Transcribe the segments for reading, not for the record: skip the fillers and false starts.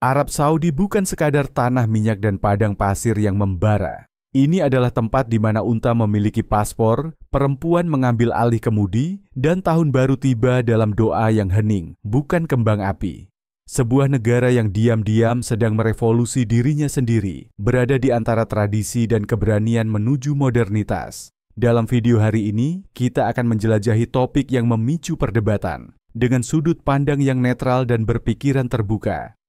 Arab Saudi bukan sekadar tanah minyak dan padang pasir yang membara. Ini adalah tempat di mana unta memiliki paspor, perempuan mengambil alih kemudi, dan tahun baru tiba dalam doa yang hening, bukan kembang api. Sebuah negara yang diam-diam sedang merevolusi dirinya sendiri, berada di antara tradisi dan keberanian menuju modernitas. Dalam video hari ini, kita akan menjelajahi topik yang memicu perdebatan, dengan sudut pandang yang netral dan berpikiran terbuka.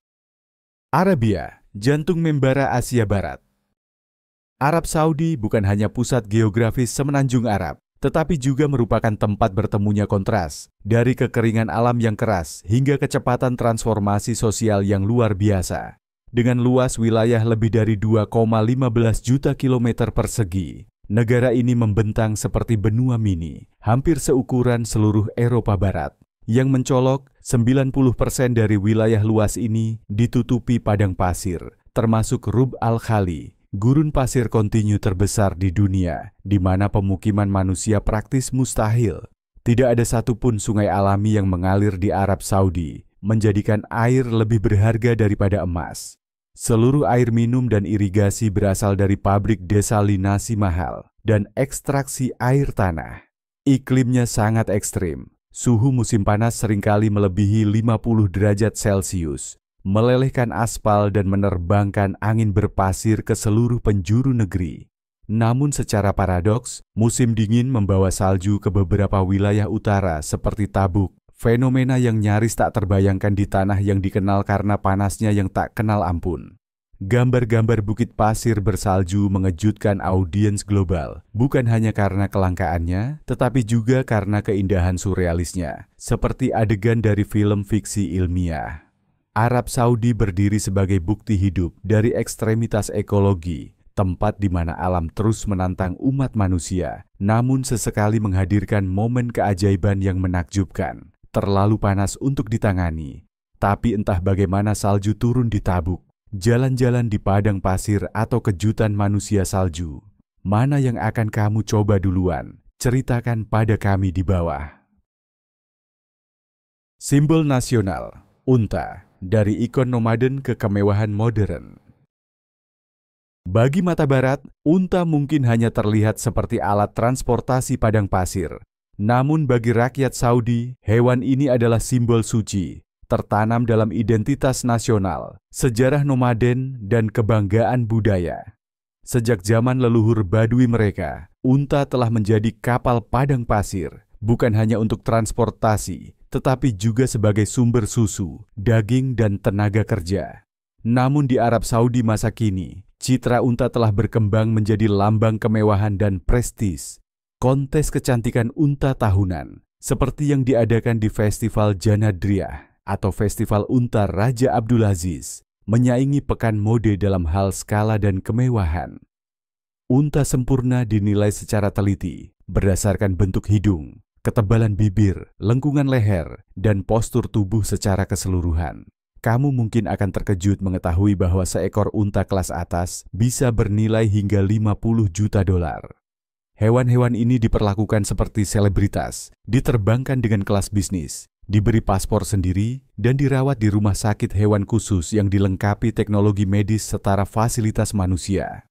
Arabia, jantung membara Asia Barat. Arab Saudi bukan hanya pusat geografis semenanjung Arab, tetapi juga merupakan tempat bertemunya kontras, dari kekeringan alam yang keras hingga kecepatan transformasi sosial yang luar biasa. Dengan luas wilayah lebih dari 2,15 juta kilometer persegi, negara ini membentang seperti benua mini, hampir seukuran seluruh Eropa Barat. Yang mencolok, 90% dari wilayah luas ini ditutupi padang pasir, termasuk Rub al-Khali, gurun pasir kontinu terbesar di dunia, di mana pemukiman manusia praktis mustahil. Tidak ada satupun sungai alami yang mengalir di Arab Saudi, menjadikan air lebih berharga daripada emas. Seluruh air minum dan irigasi berasal dari pabrik desalinasi mahal dan ekstraksi air tanah. Iklimnya sangat ekstrim. Suhu musim panas seringkali melebihi 50 derajat Celcius, melelehkan aspal dan menerbangkan angin berpasir ke seluruh penjuru negeri. Namun secara paradoks, musim dingin membawa salju ke beberapa wilayah utara seperti Tabuk, fenomena yang nyaris tak terbayangkan di tanah yang dikenal karena panasnya yang tak kenal ampun. Gambar-gambar bukit pasir bersalju mengejutkan audiens global, bukan hanya karena kelangkaannya, tetapi juga karena keindahan surrealisnya, seperti adegan dari film fiksi ilmiah. Arab Saudi berdiri sebagai bukti hidup dari ekstremitas ekologi, tempat di mana alam terus menantang umat manusia, namun sesekali menghadirkan momen keajaiban yang menakjubkan, terlalu panas untuk ditangani. Tapi entah bagaimana salju turun di Tabuk, jalan-jalan di padang pasir atau kejutan manusia salju. Mana yang akan kamu coba duluan? Ceritakan pada kami di bawah. Simbol nasional, unta, dari ikon nomaden ke kemewahan modern. Bagi mata barat, unta mungkin hanya terlihat seperti alat transportasi padang pasir. Namun bagi rakyat Saudi, hewan ini adalah simbol suci, tertanam dalam identitas nasional, sejarah nomaden, dan kebanggaan budaya. Sejak zaman leluhur Badui mereka, unta telah menjadi kapal padang pasir, bukan hanya untuk transportasi, tetapi juga sebagai sumber susu, daging, dan tenaga kerja. Namun di Arab Saudi masa kini, citra unta telah berkembang menjadi lambang kemewahan dan prestis. Kontes kecantikan unta tahunan, seperti yang diadakan di Festival Janadriyah, atau Festival Unta Raja Abdulaziz, menyaingi pekan mode dalam hal skala dan kemewahan. Unta sempurna dinilai secara teliti, berdasarkan bentuk hidung, ketebalan bibir, lengkungan leher, dan postur tubuh secara keseluruhan. Kamu mungkin akan terkejut mengetahui bahwa seekor unta kelas atas bisa bernilai hingga 50 juta dolar. Hewan-hewan ini diperlakukan seperti selebritas, diterbangkan dengan kelas bisnis, diberi paspor sendiri, dan dirawat di rumah sakit hewan khusus yang dilengkapi teknologi medis setara fasilitas manusia.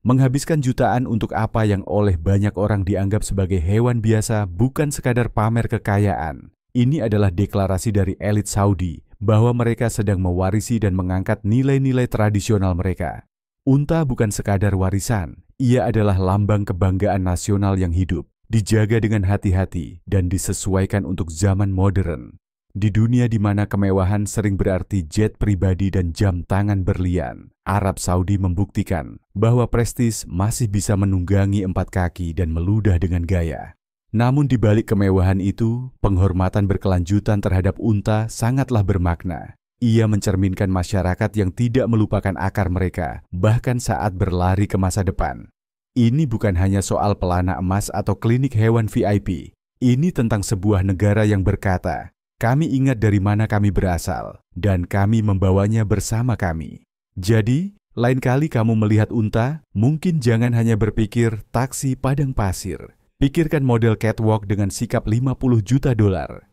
Menghabiskan jutaan untuk apa yang oleh banyak orang dianggap sebagai hewan biasa bukan sekadar pamer kekayaan. Ini adalah deklarasi dari elit Saudi bahwa mereka sedang mewarisi dan mengangkat nilai-nilai tradisional mereka. Unta bukan sekadar warisan, ia adalah lambang kebanggaan nasional yang hidup, dijaga dengan hati-hati dan disesuaikan untuk zaman modern. Di dunia di mana kemewahan sering berarti jet pribadi dan jam tangan berlian, Arab Saudi membuktikan bahwa prestis masih bisa menunggangi 4 kaki dan meludah dengan gaya. Namun di balik kemewahan itu, penghormatan berkelanjutan terhadap unta sangatlah bermakna. Ia mencerminkan masyarakat yang tidak melupakan akar mereka, bahkan saat berlari ke masa depan. Ini bukan hanya soal pelana emas atau klinik hewan VIP. Ini tentang sebuah negara yang berkata, kami ingat dari mana kami berasal, dan kami membawanya bersama kami. Jadi, lain kali kamu melihat unta, mungkin jangan hanya berpikir taksi padang pasir. Pikirkan model catwalk dengan sikap 50 juta dolar.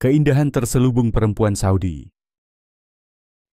Keindahan terselubung perempuan Saudi.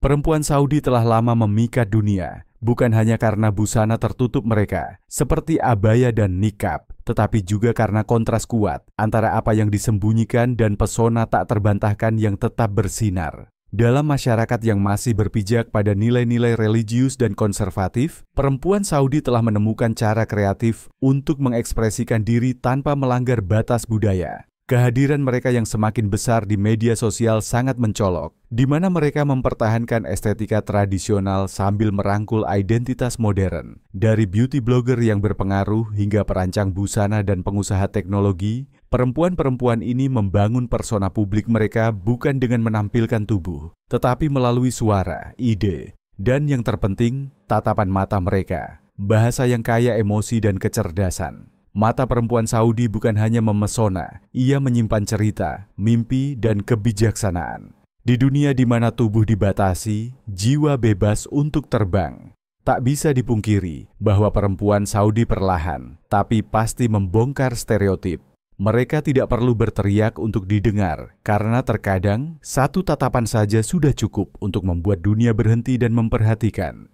Perempuan Saudi telah lama memikat dunia, bukan hanya karena busana tertutup mereka, seperti abaya dan nikab, tetapi juga karena kontras kuat antara apa yang disembunyikan dan pesona tak terbantahkan yang tetap bersinar. Dalam masyarakat yang masih berpijak pada nilai-nilai religius dan konservatif, perempuan Saudi telah menemukan cara kreatif untuk mengekspresikan diri tanpa melanggar batas budaya. Kehadiran mereka yang semakin besar di media sosial sangat mencolok, di mana mereka mempertahankan estetika tradisional sambil merangkul identitas modern. Dari beauty blogger yang berpengaruh hingga perancang busana dan pengusaha teknologi, perempuan-perempuan ini membangun persona publik mereka bukan dengan menampilkan tubuh, tetapi melalui suara, ide, dan yang terpenting, tatapan mata mereka, bahasa yang kaya emosi dan kecerdasan. Mata perempuan Saudi bukan hanya memesona, ia menyimpan cerita, mimpi, dan kebijaksanaan. Di dunia di mana tubuh dibatasi, jiwa bebas untuk terbang. Tak bisa dipungkiri bahwa perempuan Saudi perlahan, tapi pasti membongkar stereotip. Mereka tidak perlu berteriak untuk didengar, karena terkadang satu tatapan saja sudah cukup untuk membuat dunia berhenti dan memperhatikan.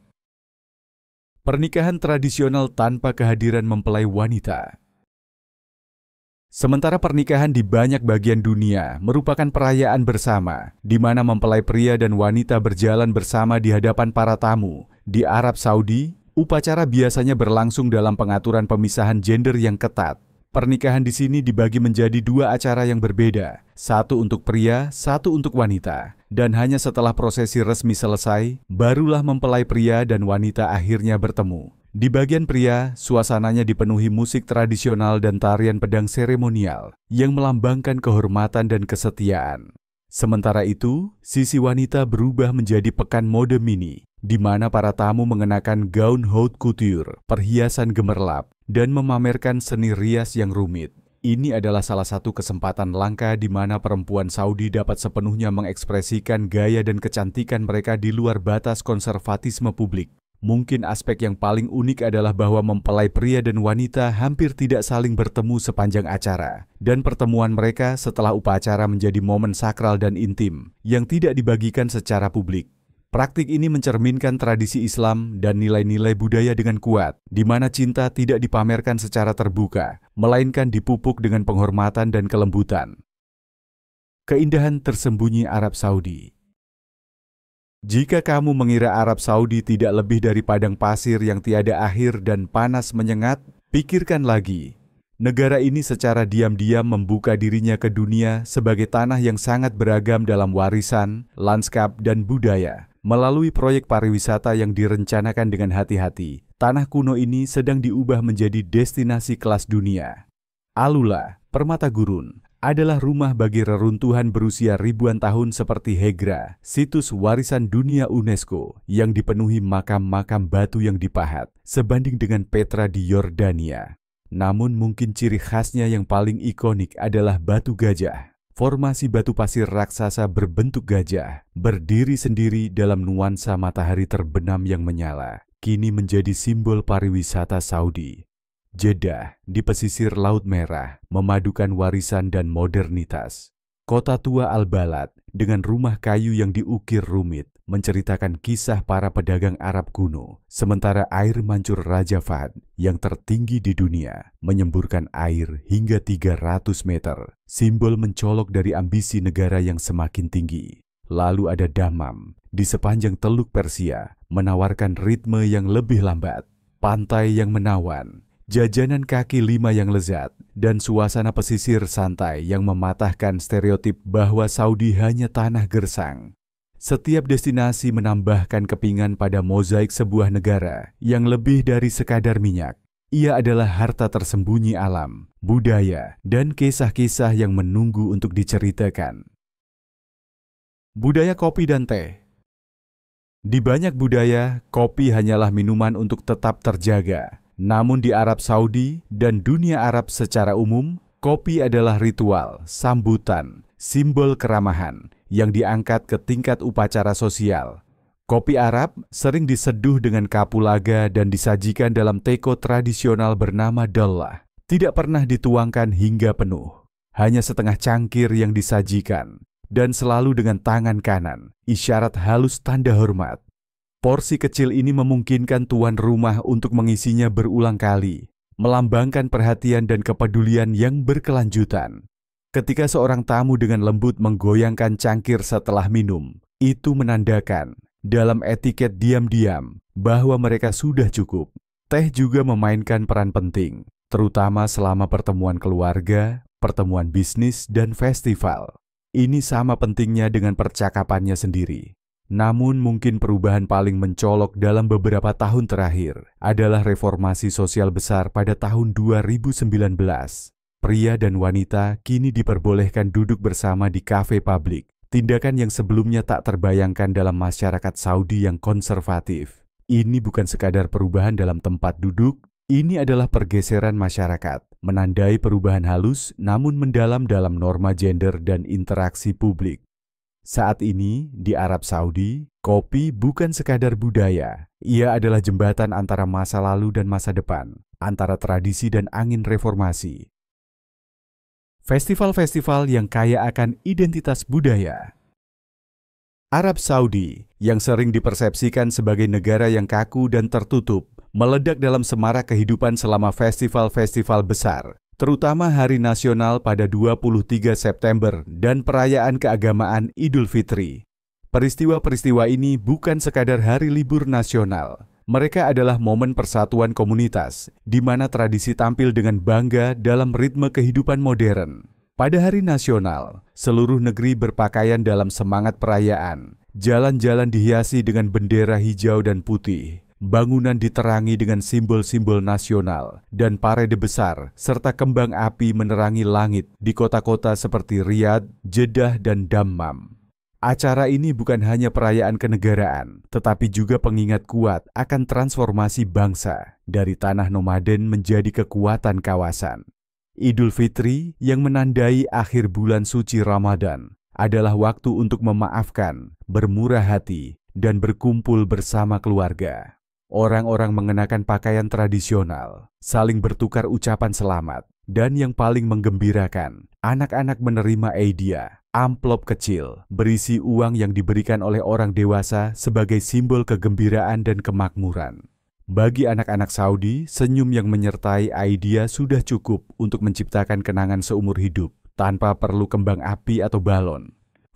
Pernikahan tradisional tanpa kehadiran mempelai wanita. Sementara pernikahan di banyak bagian dunia merupakan perayaan bersama, di mana mempelai pria dan wanita berjalan bersama di hadapan para tamu. Di Arab Saudi, upacara biasanya berlangsung dalam pengaturan pemisahan gender yang ketat. Pernikahan di sini dibagi menjadi dua acara yang berbeda, satu untuk pria, satu untuk wanita. Dan hanya setelah prosesi resmi selesai, barulah mempelai pria dan wanita akhirnya bertemu. Di bagian pria, suasananya dipenuhi musik tradisional dan tarian pedang seremonial yang melambangkan kehormatan dan kesetiaan. Sementara itu, sisi wanita berubah menjadi pekan mode mini, di mana para tamu mengenakan gaun haute couture, perhiasan gemerlap, dan memamerkan seni rias yang rumit. Ini adalah salah satu kesempatan langka di mana perempuan Saudi dapat sepenuhnya mengekspresikan gaya dan kecantikan mereka di luar batas konservatisme publik. Mungkin aspek yang paling unik adalah bahwa mempelai pria dan wanita hampir tidak saling bertemu sepanjang acara, dan pertemuan mereka setelah upacara menjadi momen sakral dan intim yang tidak dibagikan secara publik. Praktik ini mencerminkan tradisi Islam dan nilai-nilai budaya dengan kuat, di mana cinta tidak dipamerkan secara terbuka, melainkan dipupuk dengan penghormatan dan kelembutan. Keindahan tersembunyi Arab Saudi. Jika kamu mengira Arab Saudi tidak lebih dari padang pasir yang tiada akhir dan panas menyengat, pikirkan lagi. Negara ini secara diam-diam membuka dirinya ke dunia sebagai tanah yang sangat beragam dalam warisan, lanskap, dan budaya. Melalui proyek pariwisata yang direncanakan dengan hati-hati, tanah kuno ini sedang diubah menjadi destinasi kelas dunia. Alula, Permata Gurun, adalah rumah bagi reruntuhan berusia ribuan tahun seperti Hegra, situs warisan dunia UNESCO yang dipenuhi makam-makam batu yang dipahat, sebanding dengan Petra di Yordania. Namun mungkin ciri khasnya yang paling ikonik adalah batu gajah. Formasi batu pasir raksasa berbentuk gajah, berdiri sendiri dalam nuansa matahari terbenam yang menyala, kini menjadi simbol pariwisata Saudi. Jeddah di pesisir Laut Merah memadukan warisan dan modernitas. Kota tua Al-Balad dengan rumah kayu yang diukir rumit menceritakan kisah para pedagang Arab kuno, sementara air mancur Raja Fahd yang tertinggi di dunia menyemburkan air hingga 300 meter, simbol mencolok dari ambisi negara yang semakin tinggi. Lalu ada Dammam di sepanjang Teluk Persia menawarkan ritme yang lebih lambat, pantai yang menawan, jajanan kaki lima yang lezat, dan suasana pesisir santai yang mematahkan stereotip bahwa Saudi hanya tanah gersang. Setiap destinasi menambahkan kepingan pada mozaik sebuah negara yang lebih dari sekadar minyak. Ia adalah harta tersembunyi alam, budaya, dan kisah-kisah yang menunggu untuk diceritakan. Budaya kopi dan teh. Di banyak budaya, kopi hanyalah minuman untuk tetap terjaga. Namun di Arab Saudi dan dunia Arab secara umum, kopi adalah ritual, sambutan, simbol keramahan yang diangkat ke tingkat upacara sosial. Kopi Arab sering diseduh dengan kapulaga dan disajikan dalam teko tradisional bernama dallah. Tidak pernah dituangkan hingga penuh, hanya setengah cangkir yang disajikan. dan selalu dengan tangan kanan, isyarat halus tanda hormat. Porsi kecil ini memungkinkan tuan rumah untuk mengisinya berulang kali, melambangkan perhatian dan kepedulian yang berkelanjutan. Ketika seorang tamu dengan lembut menggoyangkan cangkir setelah minum, itu menandakan, dalam etiket diam-diam, bahwa mereka sudah cukup. Teh juga memainkan peran penting, terutama selama pertemuan keluarga, pertemuan bisnis, dan festival. Ini sama pentingnya dengan percakapannya sendiri. Namun mungkin perubahan paling mencolok dalam beberapa tahun terakhir adalah reformasi sosial besar pada tahun 2019. Pria dan wanita kini diperbolehkan duduk bersama di kafe publik, tindakan yang sebelumnya tak terbayangkan dalam masyarakat Saudi yang konservatif. Ini bukan sekadar perubahan dalam tempat duduk, ini adalah pergeseran masyarakat, menandai perubahan halus namun mendalam dalam norma gender dan interaksi publik. Saat ini, di Arab Saudi, kopi bukan sekadar budaya. Ia adalah jembatan antara masa lalu dan masa depan, antara tradisi dan angin reformasi. Festival-festival yang kaya akan identitas budaya. Arab Saudi, yang sering dipersepsikan sebagai negara yang kaku dan tertutup, meledak dalam semarak kehidupan selama festival-festival besar, terutama Hari Nasional pada 23 September dan perayaan keagamaan Idul Fitri. Peristiwa-peristiwa ini bukan sekadar hari libur nasional. Mereka adalah momen persatuan komunitas, di mana tradisi tampil dengan bangga dalam ritme kehidupan modern. Pada Hari Nasional, seluruh negeri berpakaian dalam semangat perayaan. Jalan-jalan dihiasi dengan bendera hijau dan putih. Bangunan diterangi dengan simbol-simbol nasional dan parade besar serta kembang api menerangi langit di kota-kota seperti Riyadh, Jeddah, dan Dammam. Acara ini bukan hanya perayaan kenegaraan, tetapi juga pengingat kuat akan transformasi bangsa dari tanah nomaden menjadi kekuatan kawasan. Idul Fitri yang menandai akhir bulan suci Ramadan adalah waktu untuk memaafkan, bermurah hati, dan berkumpul bersama keluarga. Orang-orang mengenakan pakaian tradisional, saling bertukar ucapan selamat, dan yang paling menggembirakan, anak-anak menerima hadiah, amplop kecil berisi uang yang diberikan oleh orang dewasa sebagai simbol kegembiraan dan kemakmuran. Bagi anak-anak Saudi, senyum yang menyertai hadiah sudah cukup untuk menciptakan kenangan seumur hidup tanpa perlu kembang api atau balon.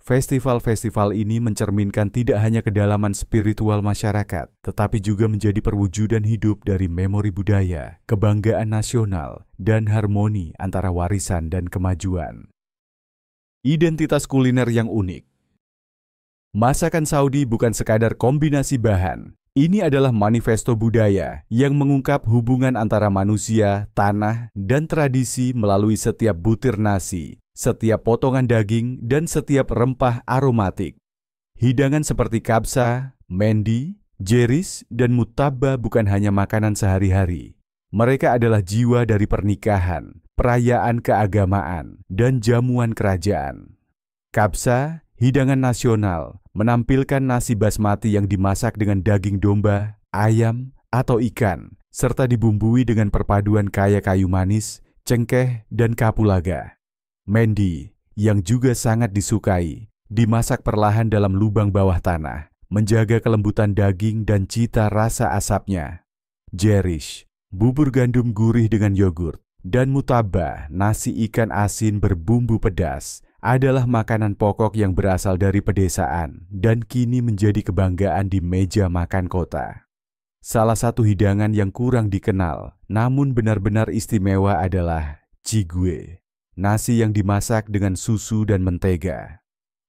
Festival-festival ini mencerminkan tidak hanya kedalaman spiritual masyarakat, tetapi juga menjadi perwujudan hidup dari memori budaya, kebanggaan nasional, dan harmoni antara warisan dan kemajuan. Identitas kuliner yang unik. Masakan Saudi bukan sekadar kombinasi bahan. Ini adalah manifesto budaya yang mengungkap hubungan antara manusia, tanah, dan tradisi melalui setiap butir nasi, setiap potongan daging, dan setiap rempah aromatik. Hidangan seperti kabsa, mendi, jeris, dan mutabba bukan hanya makanan sehari-hari. Mereka adalah jiwa dari pernikahan, perayaan keagamaan, dan jamuan kerajaan. Kabsa, hidangan nasional, menampilkan nasi basmati yang dimasak dengan daging domba, ayam, atau ikan, serta dibumbui dengan perpaduan kaya kayu manis, cengkeh, dan kapulaga. Mendi, yang juga sangat disukai, dimasak perlahan dalam lubang bawah tanah, menjaga kelembutan daging dan cita rasa asapnya. Jerish, bubur gandum gurih dengan yogurt, dan mutabba, nasi ikan asin berbumbu pedas, adalah makanan pokok yang berasal dari pedesaan dan kini menjadi kebanggaan di meja makan kota. Salah satu hidangan yang kurang dikenal, namun benar-benar istimewa adalah cigwe, nasi yang dimasak dengan susu dan mentega.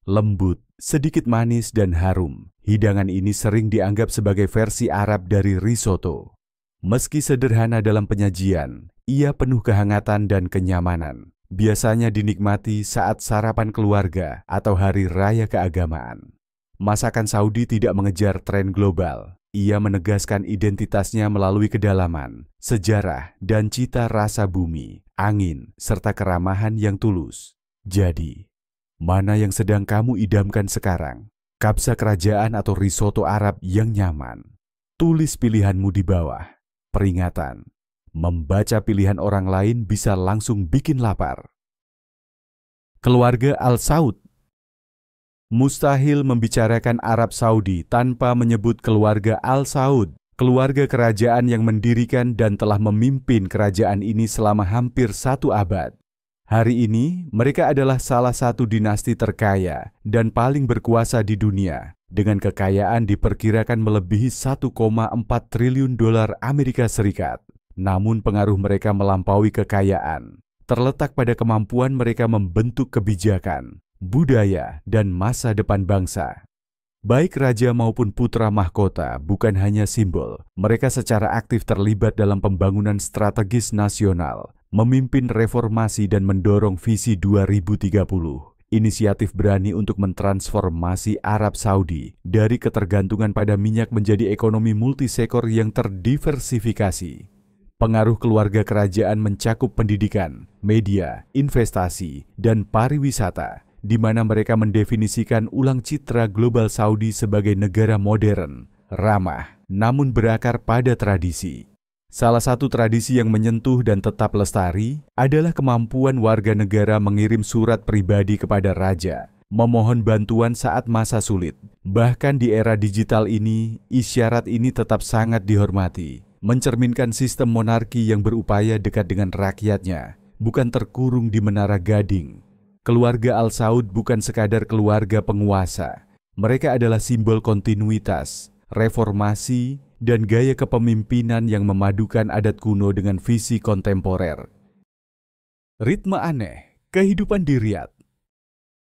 Lembut, sedikit manis dan harum, hidangan ini sering dianggap sebagai versi Arab dari risotto. Meski sederhana dalam penyajian, ia penuh kehangatan dan kenyamanan. Biasanya dinikmati saat sarapan keluarga atau hari raya keagamaan. Masakan Saudi tidak mengejar tren global. Ia menegaskan identitasnya melalui kedalaman, sejarah, dan cita rasa bumi, angin, serta keramahan yang tulus. Jadi, mana yang sedang kamu idamkan sekarang? Kabsa kerajaan atau risotto Arab yang nyaman? Tulis pilihanmu di bawah. Peringatan. Membaca pilihan orang lain bisa langsung bikin lapar. Keluarga Al Saud. Mustahil membicarakan Arab Saudi tanpa menyebut keluarga Al Saud, keluarga kerajaan yang mendirikan dan telah memimpin kerajaan ini selama hampir 1 abad. Hari ini, mereka adalah salah satu dinasti terkaya dan paling berkuasa di dunia, dengan kekayaan diperkirakan melebihi 1,4 triliun dolar Amerika Serikat. Namun pengaruh mereka melampaui kekayaan, terletak pada kemampuan mereka membentuk kebijakan, budaya, dan masa depan bangsa. Baik raja maupun putra mahkota bukan hanya simbol, mereka secara aktif terlibat dalam pembangunan strategis nasional, memimpin reformasi dan mendorong visi 2030. Inisiatif berani untuk mentransformasi Arab Saudi dari ketergantungan pada minyak menjadi ekonomi multisektor yang terdiversifikasi. Pengaruh keluarga kerajaan mencakup pendidikan, media, investasi, dan pariwisata, di mana mereka mendefinisikan ulang citra global Saudi sebagai negara modern, ramah, namun berakar pada tradisi. Salah satu tradisi yang menyentuh dan tetap lestari adalah kemampuan warga negara mengirim surat pribadi kepada raja, memohon bantuan saat masa sulit. Bahkan di era digital ini, isyarat ini tetap sangat dihormati, mencerminkan sistem monarki yang berupaya dekat dengan rakyatnya, bukan terkurung di menara gading. Keluarga Al Saud bukan sekadar keluarga penguasa. Mereka adalah simbol kontinuitas, reformasi, dan gaya kepemimpinan yang memadukan adat kuno dengan visi kontemporer. Ritme aneh, kehidupan di Riyadh.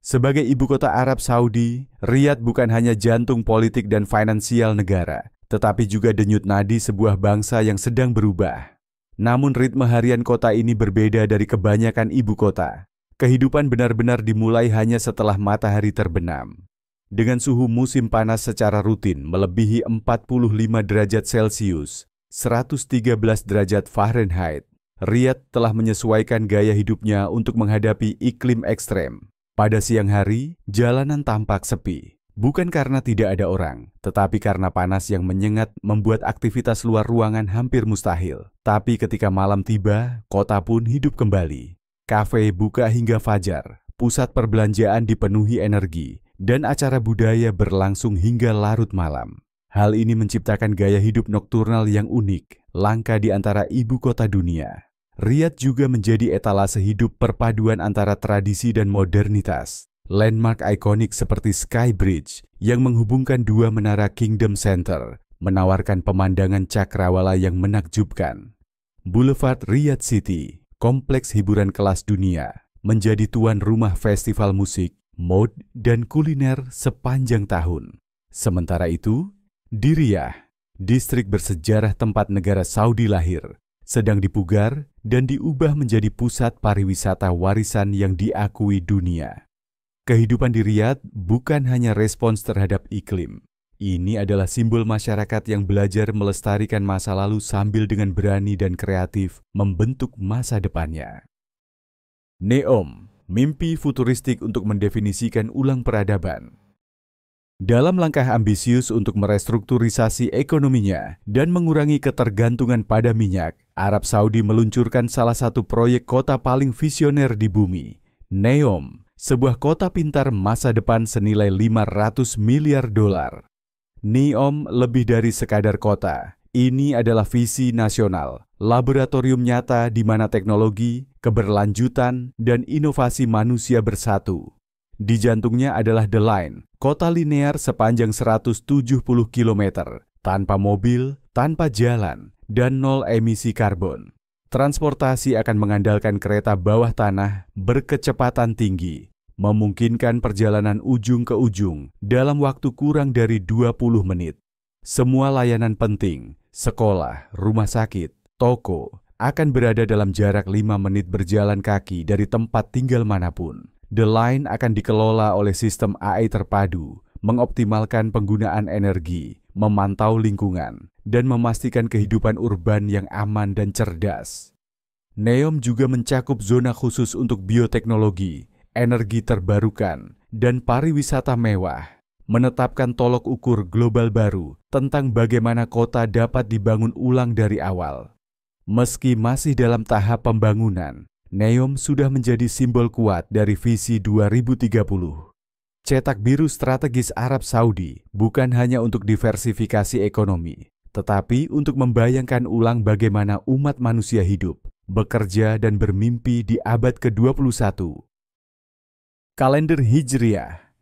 Sebagai ibu kota Arab Saudi, Riyadh bukan hanya jantung politik dan finansial negara, tetapi juga denyut nadi sebuah bangsa yang sedang berubah. Namun ritme harian kota ini berbeda dari kebanyakan ibu kota. Kehidupan benar-benar dimulai hanya setelah matahari terbenam. Dengan suhu musim panas secara rutin melebihi 45 derajat Celcius, 113 derajat Fahrenheit, Riyadh telah menyesuaikan gaya hidupnya untuk menghadapi iklim ekstrem. Pada siang hari, jalanan tampak sepi. Bukan karena tidak ada orang, tetapi karena panas yang menyengat membuat aktivitas luar ruangan hampir mustahil. Tapi ketika malam tiba, kota pun hidup kembali. Kafe buka hingga fajar, pusat perbelanjaan dipenuhi energi, dan acara budaya berlangsung hingga larut malam. Hal ini menciptakan gaya hidup nokturnal yang unik, langka di antara ibu kota dunia. Riyadh juga menjadi etalase hidup perpaduan antara tradisi dan modernitas. Landmark ikonik seperti Sky Bridge yang menghubungkan dua menara Kingdom Center menawarkan pemandangan cakrawala yang menakjubkan. Boulevard Riyadh City, kompleks hiburan kelas dunia, menjadi tuan rumah festival musik, mode, dan kuliner sepanjang tahun. Sementara itu, di Riyadh, distrik bersejarah tempat negara Saudi lahir, sedang dipugar dan diubah menjadi pusat pariwisata warisan yang diakui dunia. Kehidupan di Riyadh bukan hanya respons terhadap iklim. Ini adalah simbol masyarakat yang belajar melestarikan masa lalu sambil dengan berani dan kreatif membentuk masa depannya. Neom, mimpi futuristik untuk mendefinisikan ulang peradaban. Dalam langkah ambisius untuk merestrukturisasi ekonominya dan mengurangi ketergantungan pada minyak, Arab Saudi meluncurkan salah satu proyek kota paling visioner di bumi, Neom, sebuah kota pintar masa depan senilai 500 miliar dolar. Neom lebih dari sekadar kota. Ini adalah visi nasional, laboratorium nyata di mana teknologi, keberlanjutan, dan inovasi manusia bersatu. Di jantungnya adalah The Line, kota linear sepanjang 170 km, tanpa mobil, tanpa jalan, dan nol emisi karbon. Transportasi akan mengandalkan kereta bawah tanah berkecepatan tinggi, memungkinkan perjalanan ujung ke ujung dalam waktu kurang dari 20 menit. Semua layanan penting, sekolah, rumah sakit, toko, akan berada dalam jarak 5 menit berjalan kaki dari tempat tinggal manapun. The Line akan dikelola oleh sistem AI terpadu, mengoptimalkan penggunaan energi, memantau lingkungan, dan memastikan kehidupan urban yang aman dan cerdas. Neom juga mencakup zona khusus untuk bioteknologi, energi terbarukan, dan pariwisata mewah, menetapkan tolok ukur global baru tentang bagaimana kota dapat dibangun ulang dari awal. Meski masih dalam tahap pembangunan, Neom sudah menjadi simbol kuat dari visi 2030. Cetak biru strategis Arab Saudi bukan hanya untuk diversifikasi ekonomi, tetapi untuk membayangkan ulang bagaimana umat manusia hidup, bekerja dan bermimpi di abad ke-21. Kalender Hijriah.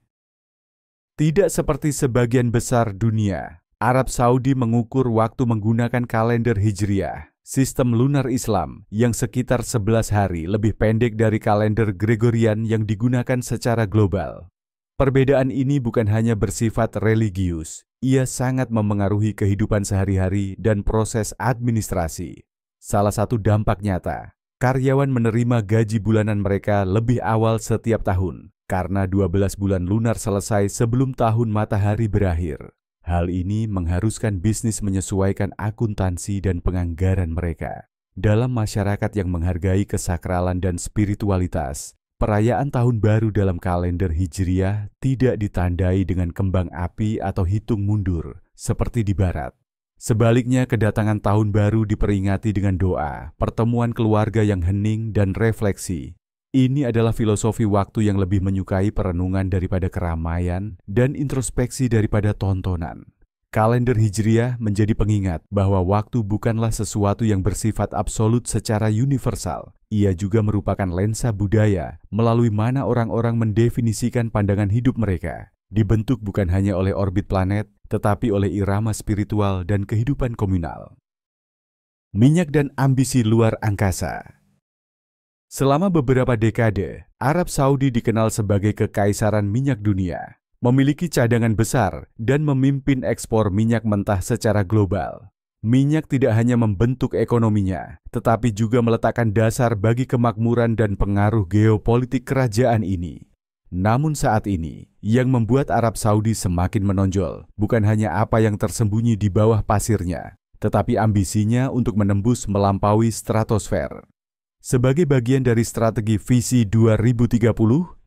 Tidak seperti sebagian besar dunia, Arab Saudi mengukur waktu menggunakan kalender Hijriah, sistem lunar Islam yang sekitar 11 hari lebih pendek dari kalender Gregorian yang digunakan secara global. Perbedaan ini bukan hanya bersifat religius, ia sangat memengaruhi kehidupan sehari-hari dan proses administrasi. Salah satu dampak nyata, karyawan menerima gaji bulanan mereka lebih awal setiap tahun, karena 12 bulan lunar selesai sebelum tahun matahari berakhir. Hal ini mengharuskan bisnis menyesuaikan akuntansi dan penganggaran mereka. Dalam masyarakat yang menghargai kesakralan dan spiritualitas, perayaan tahun baru dalam kalender Hijriah tidak ditandai dengan kembang api atau hitung mundur seperti di barat. Sebaliknya, kedatangan tahun baru diperingati dengan doa, pertemuan keluarga yang hening dan refleksi. Ini adalah filosofi waktu yang lebih menyukai perenungan daripada keramaian dan introspeksi daripada tontonan. Kalender Hijriah menjadi pengingat bahwa waktu bukanlah sesuatu yang bersifat absolut secara universal. Ia juga merupakan lensa budaya melalui mana orang-orang mendefinisikan pandangan hidup mereka. Dibentuk bukan hanya oleh orbit planet, tetapi oleh irama spiritual dan kehidupan komunal. Minyak dan ambisi luar angkasa. Selama beberapa dekade, Arab Saudi dikenal sebagai kekaisaran minyak dunia, memiliki cadangan besar dan memimpin ekspor minyak mentah secara global. Minyak tidak hanya membentuk ekonominya, tetapi juga meletakkan dasar bagi kemakmuran dan pengaruh geopolitik kerajaan ini. Namun saat ini, yang membuat Arab Saudi semakin menonjol bukan hanya apa yang tersembunyi di bawah pasirnya, tetapi ambisinya untuk menembus melampaui stratosfer. Sebagai bagian dari strategi Visi 2030,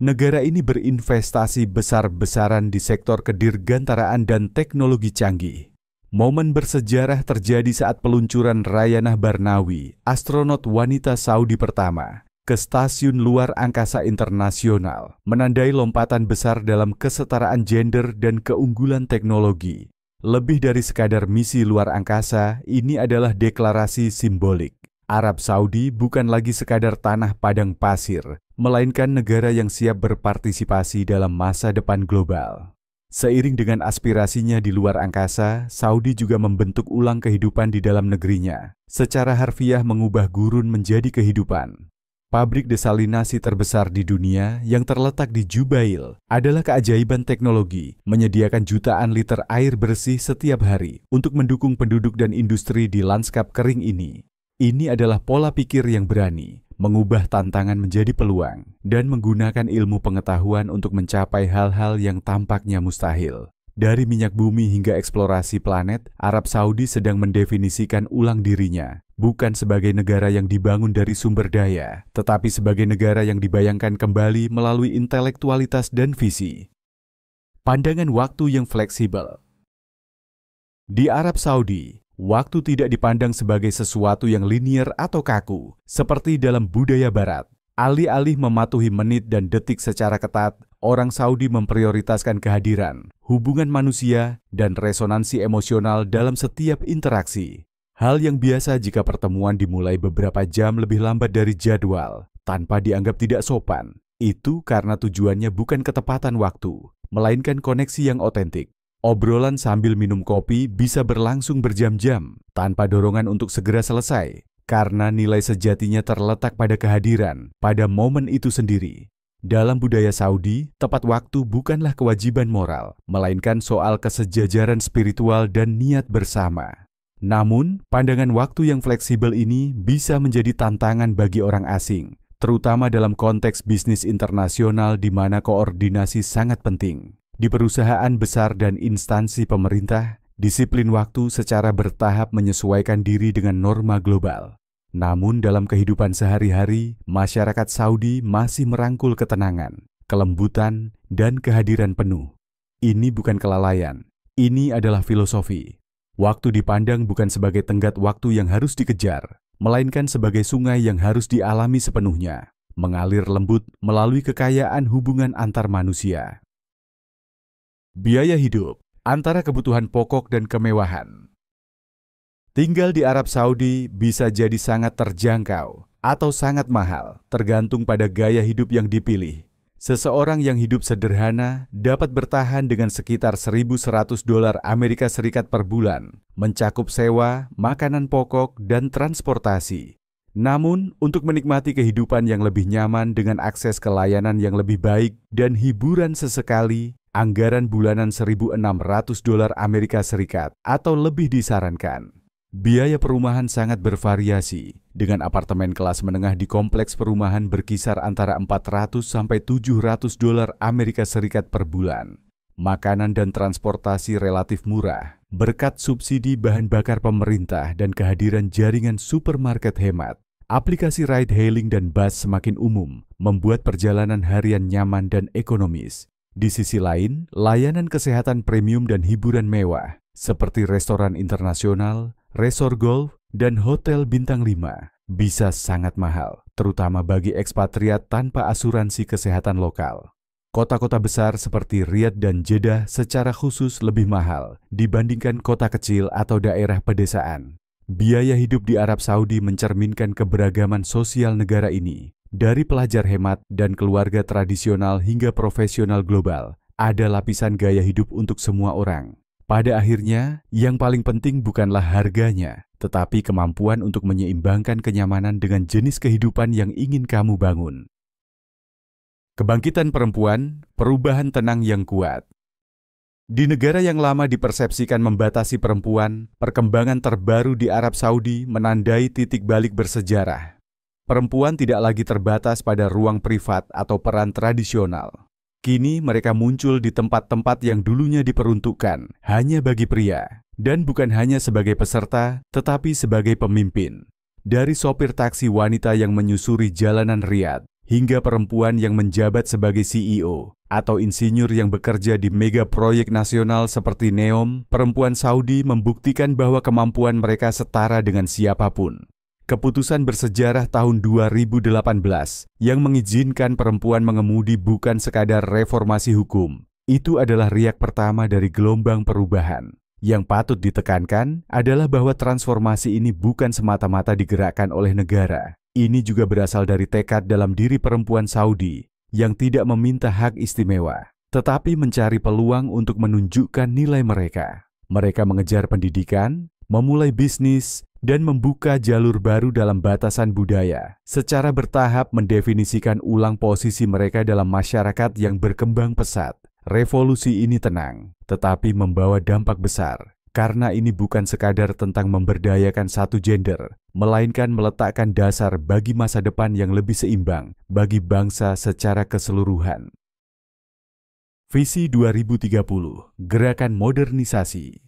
negara ini berinvestasi besar-besaran di sektor kedirgantaraan dan teknologi canggih. Momen bersejarah terjadi saat peluncuran Rayanah Barnawi, astronot wanita Saudi pertama, ke Stasiun Luar Angkasa Internasional, menandai lompatan besar dalam kesetaraan gender dan keunggulan teknologi. Lebih dari sekadar misi luar angkasa, ini adalah deklarasi simbolik. Arab Saudi bukan lagi sekadar tanah padang pasir, melainkan negara yang siap berpartisipasi dalam masa depan global. Seiring dengan aspirasinya di luar angkasa, Saudi juga membentuk ulang kehidupan di dalam negerinya, secara harfiah mengubah gurun menjadi kehidupan. Pabrik desalinasi terbesar di dunia yang terletak di Jubail adalah keajaiban teknologi, menyediakan jutaan liter air bersih setiap hari untuk mendukung penduduk dan industri di lanskap kering ini. Ini adalah pola pikir yang berani, mengubah tantangan menjadi peluang, dan menggunakan ilmu pengetahuan untuk mencapai hal-hal yang tampaknya mustahil. Dari minyak bumi hingga eksplorasi planet, Arab Saudi sedang mendefinisikan ulang dirinya, bukan sebagai negara yang dibangun dari sumber daya, tetapi sebagai negara yang dibayangkan kembali melalui intelektualitas dan visi. Pandangan waktu yang fleksibel. Di Arab Saudi, waktu tidak dipandang sebagai sesuatu yang linier atau kaku, seperti dalam budaya barat. Alih-alih mematuhi menit dan detik secara ketat, orang Saudi memprioritaskan kehadiran, hubungan manusia, dan resonansi emosional dalam setiap interaksi. Hal yang biasa jika pertemuan dimulai beberapa jam lebih lambat dari jadwal, tanpa dianggap tidak sopan. Itu karena tujuannya bukan ketepatan waktu, melainkan koneksi yang otentik. Obrolan sambil minum kopi bisa berlangsung berjam-jam, tanpa dorongan untuk segera selesai, karena nilai sejatinya terletak pada kehadiran, pada momen itu sendiri. Dalam budaya Saudi, tepat waktu bukanlah kewajiban moral, melainkan soal kesejajaran spiritual dan niat bersama. Namun, pandangan waktu yang fleksibel ini bisa menjadi tantangan bagi orang asing, terutama dalam konteks bisnis internasional di mana koordinasi sangat penting. Di perusahaan besar dan instansi pemerintah, disiplin waktu secara bertahap menyesuaikan diri dengan norma global. Namun dalam kehidupan sehari-hari, masyarakat Saudi masih merangkul ketenangan, kelembutan, dan kehadiran penuh. Ini bukan kelalaian, ini adalah filosofi. Waktu dipandang bukan sebagai tenggat waktu yang harus dikejar, melainkan sebagai sungai yang harus dialami sepenuhnya, mengalir lembut melalui kekayaan hubungan antar manusia. Biaya hidup antara kebutuhan pokok dan kemewahan. Tinggal di Arab Saudi bisa jadi sangat terjangkau atau sangat mahal, tergantung pada gaya hidup yang dipilih. Seseorang yang hidup sederhana dapat bertahan dengan sekitar $1.100 Amerika Serikat per bulan, mencakup sewa, makanan pokok, dan transportasi. Namun, untuk menikmati kehidupan yang lebih nyaman dengan akses ke layanan yang lebih baik dan hiburan sesekali, anggaran bulanan $1.600 Amerika Serikat atau lebih disarankan. Biaya perumahan sangat bervariasi, dengan apartemen kelas menengah di kompleks perumahan berkisar antara $400 sampai $700 Amerika Serikat per bulan. Makanan dan transportasi relatif murah, berkat subsidi bahan bakar pemerintah dan kehadiran jaringan supermarket hemat. Aplikasi ride-hailing dan bus semakin umum, membuat perjalanan harian nyaman dan ekonomis. Di sisi lain, layanan kesehatan premium dan hiburan mewah, seperti restoran internasional, resort golf, dan hotel bintang 5, bisa sangat mahal, terutama bagi ekspatriat tanpa asuransi kesehatan lokal. Kota-kota besar seperti Riyadh dan Jeddah secara khusus lebih mahal dibandingkan kota kecil atau daerah pedesaan. Biaya hidup di Arab Saudi mencerminkan keberagaman sosial negara ini. Dari pelajar hemat dan keluarga tradisional hingga profesional global, ada lapisan gaya hidup untuk semua orang. Pada akhirnya, yang paling penting bukanlah harganya, tetapi kemampuan untuk menyeimbangkan kenyamanan dengan jenis kehidupan yang ingin kamu bangun. Kebangkitan perempuan, perubahan tenang yang kuat. Di negara yang lama dipersepsikan membatasi perempuan, perkembangan terbaru di Arab Saudi menandai titik balik bersejarah. Perempuan tidak lagi terbatas pada ruang privat atau peran tradisional. Kini mereka muncul di tempat-tempat yang dulunya diperuntukkan hanya bagi pria, dan bukan hanya sebagai peserta, tetapi sebagai pemimpin. Dari sopir taksi wanita yang menyusuri jalanan Riyadh, hingga perempuan yang menjabat sebagai CEO, atau insinyur yang bekerja di mega proyek nasional seperti NEOM, perempuan Saudi membuktikan bahwa kemampuan mereka setara dengan siapapun. Keputusan bersejarah tahun 2018 yang mengizinkan perempuan mengemudi bukan sekadar reformasi hukum. Itu adalah riak pertama dari gelombang perubahan. Yang patut ditekankan adalah bahwa transformasi ini bukan semata-mata digerakkan oleh negara. Ini juga berasal dari tekad dalam diri perempuan Saudi yang tidak meminta hak istimewa, tetapi mencari peluang untuk menunjukkan nilai mereka. Mereka mengejar pendidikan, memulai bisnis, dan membuka jalur baru dalam batasan budaya, secara bertahap mendefinisikan ulang posisi mereka dalam masyarakat yang berkembang pesat. Revolusi ini tenang, tetapi membawa dampak besar, karena ini bukan sekadar tentang memberdayakan satu gender, melainkan meletakkan dasar bagi masa depan yang lebih seimbang bagi bangsa secara keseluruhan. Visi 2030, Gerakan Modernisasi.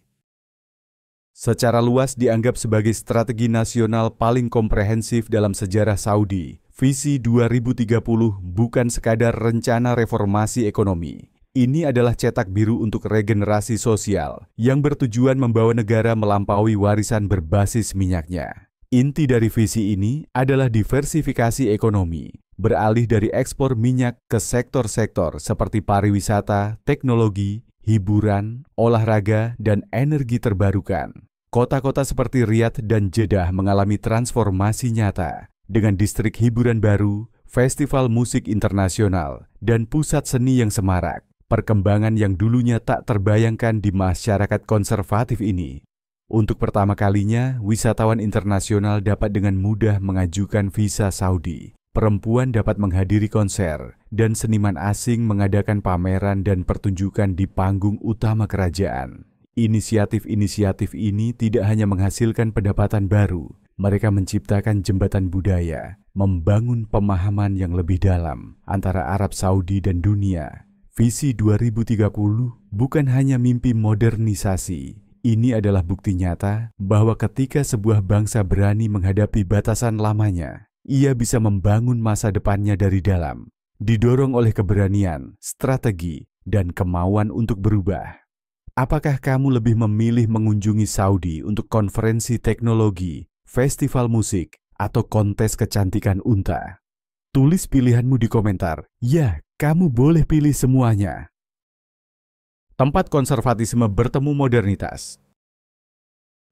Secara luas dianggap sebagai strategi nasional paling komprehensif dalam sejarah Saudi, Visi 2030 bukan sekadar rencana reformasi ekonomi. Ini adalah cetak biru untuk regenerasi sosial yang bertujuan membawa negara melampaui warisan berbasis minyaknya. Inti dari visi ini adalah diversifikasi ekonomi, beralih dari ekspor minyak ke sektor-sektor seperti pariwisata, teknologi, hiburan, olahraga, dan energi terbarukan. Kota-kota seperti Riyadh dan Jeddah mengalami transformasi nyata dengan distrik hiburan baru, festival musik internasional, dan pusat seni yang semarak. Perkembangan yang dulunya tak terbayangkan di masyarakat konservatif ini. Untuk pertama kalinya, wisatawan internasional dapat dengan mudah mengajukan visa Saudi. Perempuan dapat menghadiri konser, dan seniman asing mengadakan pameran dan pertunjukan di panggung utama kerajaan. Inisiatif-inisiatif ini tidak hanya menghasilkan pendapatan baru, mereka menciptakan jembatan budaya, membangun pemahaman yang lebih dalam antara Arab Saudi dan dunia. Visi 2030 bukan hanya mimpi modernisasi, ini adalah bukti nyata bahwa ketika sebuah bangsa berani menghadapi batasan lamanya, ia bisa membangun masa depannya dari dalam, didorong oleh keberanian, strategi, dan kemauan untuk berubah. Apakah kamu lebih memilih mengunjungi Saudi untuk konferensi teknologi, festival musik, atau kontes kecantikan unta? Tulis pilihanmu di komentar. Ya, kamu boleh pilih semuanya. Tempat konservatisme bertemu modernitas.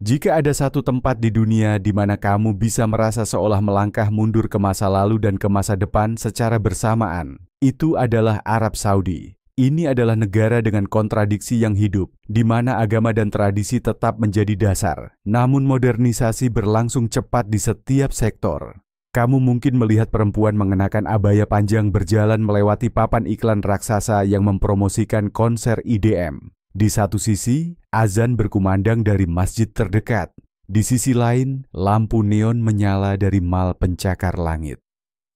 Jika ada satu tempat di dunia di mana kamu bisa merasa seolah melangkah mundur ke masa lalu dan ke masa depan secara bersamaan, itu adalah Arab Saudi. Ini adalah negara dengan kontradiksi yang hidup, di mana agama dan tradisi tetap menjadi dasar, namun modernisasi berlangsung cepat di setiap sektor. Kamu mungkin melihat perempuan mengenakan abaya panjang berjalan melewati papan iklan raksasa yang mempromosikan konser EDM. Di satu sisi, azan berkumandang dari masjid terdekat. Di sisi lain, lampu neon menyala dari mal pencakar langit.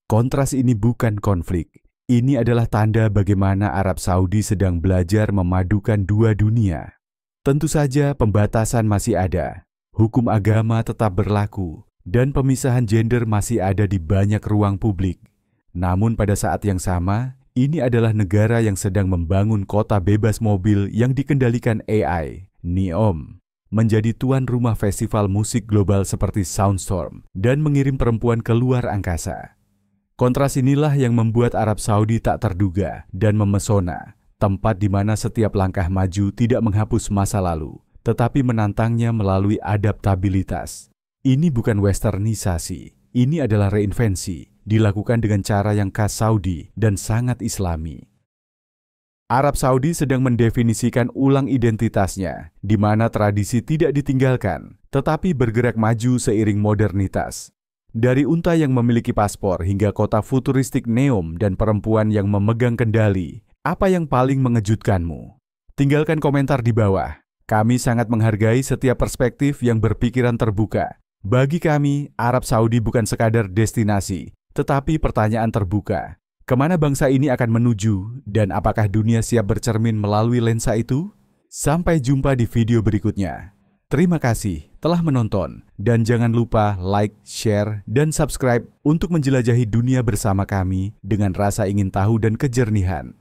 Kontras ini bukan konflik. Ini adalah tanda bagaimana Arab Saudi sedang belajar memadukan dua dunia. Tentu saja pembatasan masih ada. Hukum agama tetap berlaku. Dan pemisahan gender masih ada di banyak ruang publik. Namun pada saat yang sama, ini adalah negara yang sedang membangun kota bebas mobil yang dikendalikan AI, NEOM, menjadi tuan rumah festival musik global seperti Soundstorm, dan mengirim perempuan ke luar angkasa. Kontras inilah yang membuat Arab Saudi tak terduga dan memesona, tempat di mana setiap langkah maju tidak menghapus masa lalu, tetapi menantangnya melalui adaptabilitas. Ini bukan westernisasi, ini adalah reinvensi, dilakukan dengan cara yang khas Saudi dan sangat Islami. Arab Saudi sedang mendefinisikan ulang identitasnya, di mana tradisi tidak ditinggalkan, tetapi bergerak maju seiring modernitas. Dari unta yang memiliki paspor hingga kota futuristik Neom dan perempuan yang memegang kendali, apa yang paling mengejutkanmu? Tinggalkan komentar di bawah. Kami sangat menghargai setiap perspektif yang berpikiran terbuka. Bagi kami, Arab Saudi bukan sekadar destinasi, tetapi pertanyaan terbuka. Kemana bangsa ini akan menuju, dan apakah dunia siap bercermin melalui lensa itu? Sampai jumpa di video berikutnya. Terima kasih telah menonton, dan jangan lupa like, share, dan subscribe untuk menjelajahi dunia bersama kami dengan rasa ingin tahu dan kejernihan.